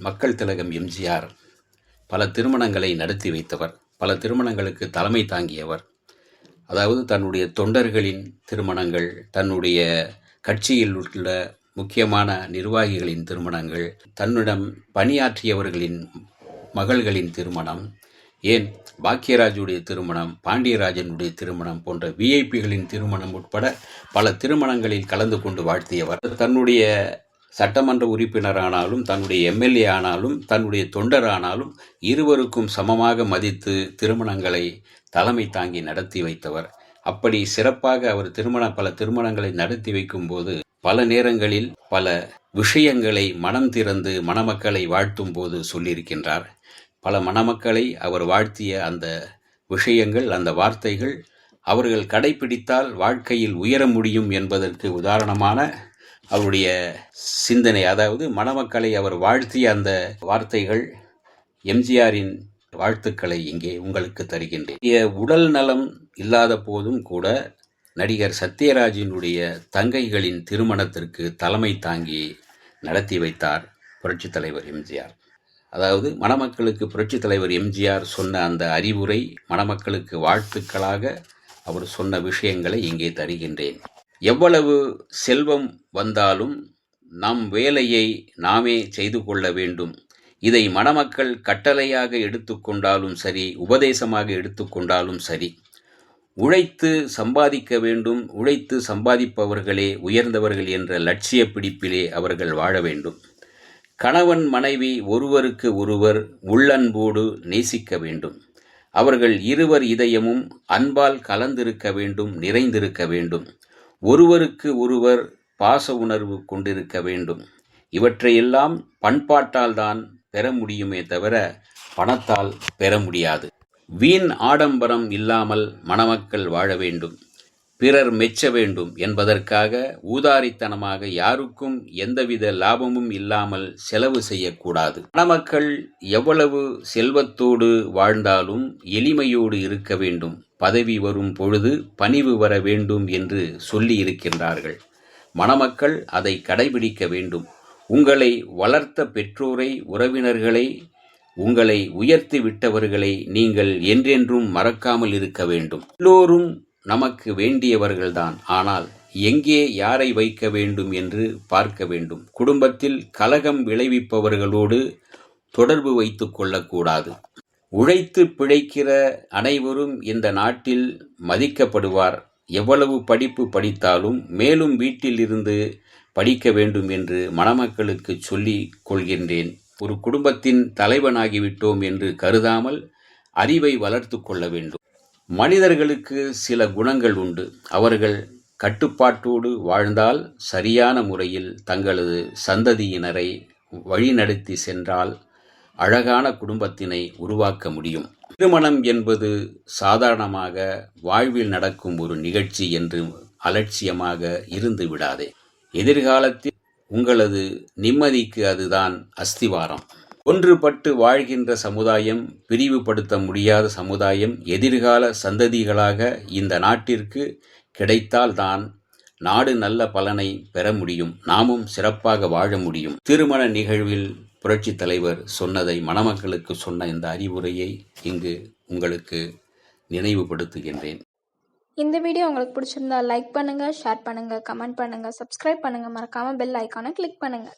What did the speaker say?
மக்கள் திலகம் எம்ஜிஆர் பல திருமணங்களை நடத்தி வைத்தவர், பல திருமணங்களுக்கு தலைமை தாங்கியவர். அதாவது தன்னுடைய தொண்டர்களின் திருமணங்கள், தன்னுடைய கட்சியில் உள்ள முக்கியமான நிர்வாகிகளின் திருமணங்கள், தன்னிடம் பணியாற்றியவர்களின் மகள்களின் திருமணம், ஏன் பாக்கியராஜுடைய திருமணம், பாண்டியராஜனுடைய திருமணம் போன்ற விஐபிகளின் திருமணம் உட்பட பல திருமணங்களில் கலந்து கொண்டு வாழ்த்தியவர். தன்னுடைய சட்டமன்ற உறுப்பினரானாலும், தன்னுடைய எம்எல்ஏ ஆனாலும், தன்னுடைய தொண்டர் ஆனாலும் இருவருக்கும் சமமாக மதித்து திருமணங்களை தலைமை தாங்கி நடத்தி வைத்தவர். அப்படி சிறப்பாக அவர் பல திருமணங்களை நடத்தி வைக்கும்போது பல நேரங்களில் பல விஷயங்களை மனம் திறந்து மணமக்களை வாழ்த்தும் போது சொல்லியிருக்கின்றார். பல மணமக்களை அவர் வாழ்த்திய அந்த விஷயங்கள், அந்த வார்த்தைகள் அவர்கள் கடைபிடித்தால் வாழ்க்கையில் உயர முடியும் என்பதற்கு உதாரணமான அவருடைய சிந்தனை. அதாவது மணமக்களை அவர் வாழ்த்திய அந்த வார்த்தைகள், எம்ஜிஆரின் வாழ்த்துக்களை இங்கே உங்களுக்கு தருகின்றேன். உடல் நலம் இல்லாத போதும் கூட நடிகர் சத்யராஜினுடைய தங்கைகளின் திருமணத்திற்கு தலைமை தாங்கி நடத்தி வைத்தார் புரட்சித் தலைவர் எம்ஜிஆர். அதாவது மணமக்களுக்கு புரட்சித் தலைவர் எம்ஜிஆர் சொன்ன அந்த அறிவுரை, மணமக்களுக்கு வாழ்த்துக்களாக அவர் சொன்ன விஷயங்களை இங்கே தருகின்றேன். எவ்வளவு செல்வம் வந்தாலும் நம் வேலையை நாமே செய்து கொள்ள வேண்டும். இதை மணமக்கள் கட்டளையாக எடுத்துக்கொண்டாலும் சரி, உபதேசமாக எடுத்துக்கொண்டாலும் சரி, உழைத்து சம்பாதிக்க வேண்டும். உழைத்து சம்பாதிப்பவர்களே உயர்ந்தவர்கள் என்ற லட்சிய பிடிப்பிலே அவர்கள் வாழ வேண்டும். கணவன் மனைவி ஒருவருக்கு ஒருவர் உள்ளன்போடு நேசிக்க வேண்டும். அவர்கள் இருவர் இதயமும் அன்பால் கலந்திருக்க வேண்டும், நிறைந்திருக்க வேண்டும். ஒருவருக்கு ஒருவர் பாச உணர்வு கொண்டிருக்க வேண்டும். இவற்றையெல்லாம் பண்பாட்டால் தான் பெற முடியுமே தவிர பணத்தால் பெற முடியாது. வீண் ஆடம்பரம் இல்லாமல் மணமக்கள் வாழ வேண்டும், பிறர் மெச்ச வேண்டும் என்பதற்காக ஊதாரித்தனமாக யாருக்கும் எந்தவித லாபமும் இல்லாமல் செலவு செய்யக்கூடாது. மணமக்கள் எவ்வளவு செல்வத்தோடு வாழ்ந்தாலும் எளிமையோடு இருக்க வேண்டும். பதவி வரும் பொழுது பணிவு வர வேண்டும் என்று சொல்லி இருக்கின்றார்கள். மணமக்கள் அதை கடைபிடிக்க வேண்டும். உங்களை வளர்த்த பெற்றோரை, உறவினர்களை, உங்களை உயர்த்தி விட்டவர்களை நீங்கள் என்றென்றும் மறக்காமல் இருக்க வேண்டும். எல்லோரும் நமக்கு வேண்டியவர்கள்தான். ஆனால் எங்கே யாரை வைக்க வேண்டும் என்று பார்க்க வேண்டும். குடும்பத்தில் கலகம் விளைவிப்பவர்களோடு தொடர்பு வைத்து கொள்ளக்கூடாது. உழைத்து பிழைக்கிற அனைவரும் இந்த நாட்டில் மதிக்கப்படுவார். எவ்வளவு படிப்பு படித்தாலும் மேலும் வீட்டில் இருந்து படிக்க வேண்டும் என்று மணமக்களுக்கு சொல்லிக் கொள்கின்றேன். ஒரு குடும்பத்தின் தலைவனாகிவிட்டோம் என்று கருதாமல் அறிவை வளர்த்து கொள்ள வேண்டும். மனிதர்களுக்கு சில குணங்கள் உண்டு. அவர்கள் கட்டுப்பாட்டோடு வாழ்ந்தால் சரியான முறையில் தங்களது சந்ததியினரை வழிநடத்தி சென்றால் அழகான குடும்பத்தினை உருவாக்க முடியும். திருமணம் என்பது சாதாரணமாக வாழ்வில் நடக்கும் ஒரு நிகழ்ச்சி என்று அலட்சியமாக இருந்து விடாதே. எதிர்காலத்தில் உங்களது நிம்மதிக்கு அதுதான் அஸ்திவாரம். ஒன்றுபட்டு வாழ்கின்ற சமுதாயம், பிரிவுபடுத்த முடியாத சமுதாயம் எதிர்கால சந்ததிகளாக இந்த நாட்டிற்கு கிடைத்தால்தான் நாடு நல்ல பலனை பெற முடியும். நாமும் சிறப்பாக வாழ முடியும். திருமண நிகழ்வில் புரட்சித் தலைவர் சொன்னதை, மணமக்களுக்கு சொன்ன இந்த அறிவுரையை இங்கு உங்களுக்கு நினைவுபடுத்துகின்றேன். இந்த வீடியோ உங்களுக்கு பிடிச்சிருந்தா லைக் பண்ணுங்க, ஷேர் பண்ணுங்க, கமெண்ட் பண்ணுங்க, சப்ஸ்கிரைப் பண்ணுங்க, மறக்காம பெல் ஐக்கானை கிளிக் பண்ணுங்க.